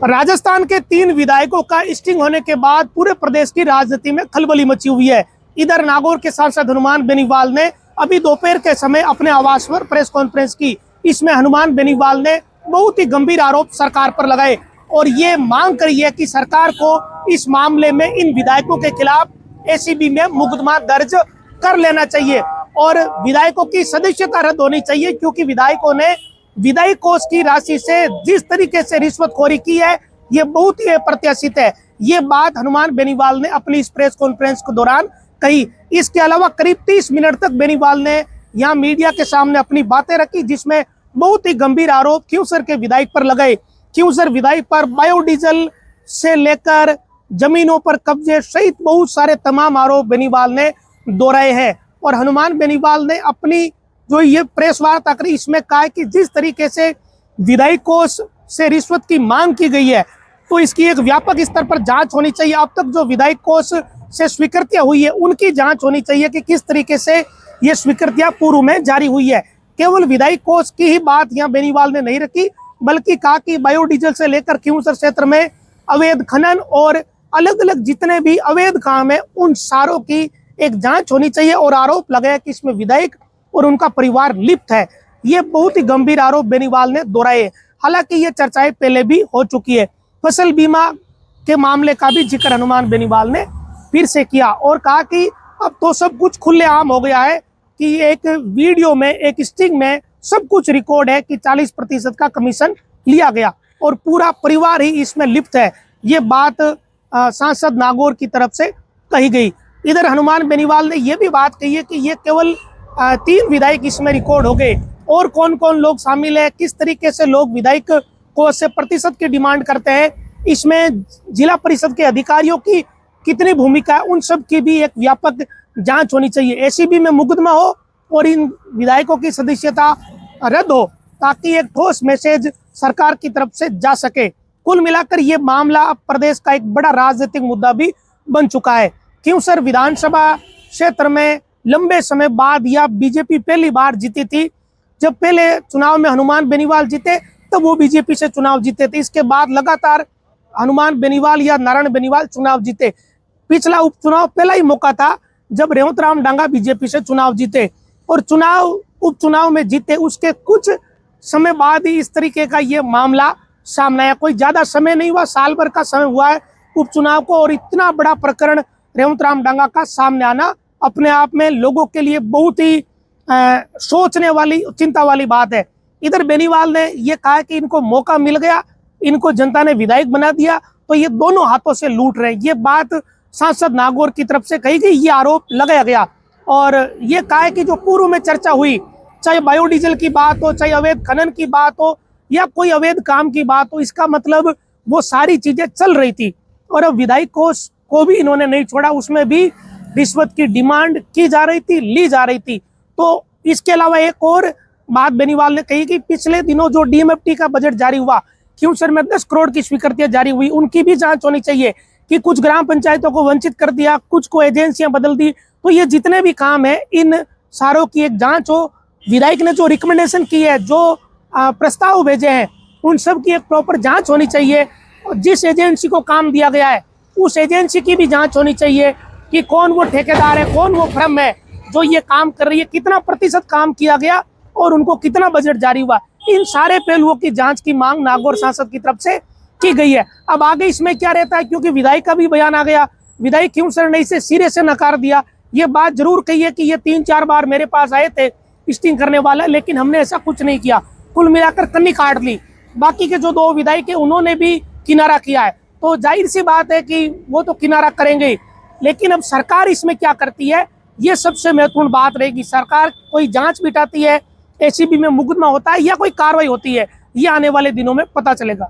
राजस्थान के 3 विधायकों का स्टिंग होने के बाद पूरे प्रदेश की राजनीति में खलबली मची हुई है। इधर नागौर के सांसद हनुमान बेनीवाल ने अभी दोपहर के समय अपने आवास पर प्रेस कॉन्फ्रेंस की। इसमें हनुमान बेनीवाल ने बहुत ही गंभीर आरोप सरकार पर लगाए और ये मांग करी है कि सरकार को इस मामले में इन विधायकों के खिलाफ एसीबी में मुकदमा दर्ज कर लेना चाहिए और विधायकों की सदस्यता रद्द होनी चाहिए, क्योंकि विधायकों ने विधायक कोष की राशि से जिस तरीके से रिश्वतखोरी की है ये बहुत ही अप्रत्याशित है। ये बात हनुमान बेनीवाल ने अपनी इस प्रेस कॉन्फ्रेंस के दौरान कही। इसके अलावा करीब 30 मिनट तक बेनीवाल ने यहाँ मीडिया के सामने अपनी बातें रखी, जिसमें बहुत ही गंभीर आरोप क्यूसर के विधायक पर लगाए। क्यूसर विधायक पर बायोडीजल से लेकर जमीनों पर कब्जे सहित बहुत सारे तमाम आरोप बेनीवाल ने दोहराए हैं। और हनुमान बेनीवाल ने अपनी जो ये प्रेस वार्ता करी इसमें कहा कि जिस तरीके से विधायक कोष से रिश्वत की मांग की गई है तो इसकी एक व्यापक स्तर पर जांच होनी चाहिए। अब तक जो विधायक कोष से स्वीकृतियां हुई है उनकी जांच होनी चाहिए कि किस तरीके से ये स्वीकृतियां पूर्व में जारी हुई है। केवल विधायक कोष की ही बात यहाँ बेनीवाल ने नहीं रखी, बल्कि कहा कि बायोडीजल से लेकर क्यूसर क्षेत्र में अवैध खनन और अलग अलग जितने भी अवैध काम है उन सारों की एक जांच होनी चाहिए और आरोप लगाया कि इसमें विधायक और उनका परिवार लिप्त है। ये बहुत ही गंभीर आरोप बेनीवाल ने दोहराए। हालांकि ये चर्चाएं पहले भी हो चुकी है। फसल बीमा के मामले का भी जिक्र हनुमान बेनीवाल ने फिर से किया और कहा कि अब तो सब कुछ खुलेआम हो गया है कि एक वीडियो में, एक स्टिंग में सब कुछ रिकॉर्ड है कि 40% का कमीशन लिया गया और पूरा परिवार ही इसमें लिप्त है। ये बात सांसद नागौर की तरफ से कही गई। इधर हनुमान बेनीवाल ने यह भी बात कही है कि ये केवल 3 विधायक इसमें रिकॉर्ड हो गए और कौन कौन लोग शामिल है, किस तरीके से लोग विधायक कोष से प्रतिशत की डिमांड करते हैं, इसमें जिला परिषद के अधिकारियों की कितनी भूमिका है, उन सब की भी एक व्यापक जांच होनी चाहिए। एसीबी में मुकदमा हो और इन विधायकों की सदस्यता रद्द हो ताकि एक ठोस मैसेज सरकार की तरफ से जा सके। कुल मिलाकर ये मामला अब प्रदेश का एक बड़ा राजनीतिक मुद्दा भी बन चुका है। क्यूसर विधानसभा क्षेत्र में लंबे समय बाद या बीजेपी पहली बार जीती थी। जब पहले चुनाव में हनुमान बेनीवाल जीते तब वो बीजेपी से चुनाव जीते थे। इसके बाद लगातार हनुमान बेनीवाल या नारायण बेनीवाल चुनाव जीते। पिछला उपचुनाव पहला ही मौका था जब रेवंत राम डांगा बीजेपी से चुनाव जीते और उपचुनाव में जीते उसके कुछ समय बाद ही इस तरीके का ये मामला सामने आया। कोई ज्यादा समय नहीं हुआ, साल भर का समय हुआ है उपचुनाव को और इतना बड़ा प्रकरण रेवंत राम डांगा का सामने आना अपने आप में लोगों के लिए बहुत ही सोचने वाली, चिंता वाली बात है। इधर बेनीवाल ने यह कहा कि इनको मौका मिल गया, इनको जनता ने विधायक बना दिया तो ये दोनों हाथों से लूट रहे हैं। ये बात सांसद नागौर की तरफ से कही गई, ये आरोप लगाया गया और ये कहा है कि जो पूर्व में चर्चा हुई, चाहे बायोडीजल की बात हो, चाहे अवैध खनन की बात हो या कोई अवैध काम की बात हो, इसका मतलब वो सारी चीजें चल रही थी और अब विधायक कोष को भी इन्होंने नहीं छोड़ा, उसमें भी रिश्वत की डिमांड की जा रही थी, ली जा रही थी। तो इसके अलावा एक और बात बेनीवाल ने कही कि पिछले दिनों जो डीएमएफटी का बजट जारी हुआ, क्यूसर में 10 करोड़ की स्वीकृतियां जारी हुई, उनकी भी जांच होनी चाहिए कि कुछ ग्राम पंचायतों को वंचित कर दिया, कुछ को एजेंसियां बदल दी। तो ये जितने भी काम है इन सारों की एक जांच हो। विधायक ने जो रिकमेंडेशन की है, जो प्रस्ताव भेजे हैं, उन सब की एक प्रॉपर जांच होनी चाहिए। जिस एजेंसी को काम दिया गया है उस एजेंसी की भी जांच होनी चाहिए कि कौन वो ठेकेदार है, कौन वो फर्म है जो ये काम कर रही है, कितना प्रतिशत काम किया गया और उनको कितना बजट जारी हुआ। इन सारे पहलुओं की जांच की मांग नागौर सांसद की तरफ से की गई है। अब आगे इसमें क्या रहता है, क्योंकि विधायक का भी बयान आ गया, विधायक क्यूसर ने इसे सिरे से नकार दिया। ये बात जरूर कही है कि ये 3-4 बार मेरे पास आए थे स्टिंग करने वाला, लेकिन हमने ऐसा कुछ नहीं किया। कुल मिलाकर कन्नी काट ली। बाकी के जो 2 विधायक है उन्होंने भी किनारा किया है, तो जाहिर सी बात है कि वो तो किनारा करेंगे। लेकिन अब सरकार इसमें क्या करती है, ये सबसे महत्वपूर्ण बात रहेगी। सरकार कोई जांच बिठाती है, एसीबी में मुकदमा होता है या कोई कार्रवाई होती है, ये आने वाले दिनों में पता चलेगा।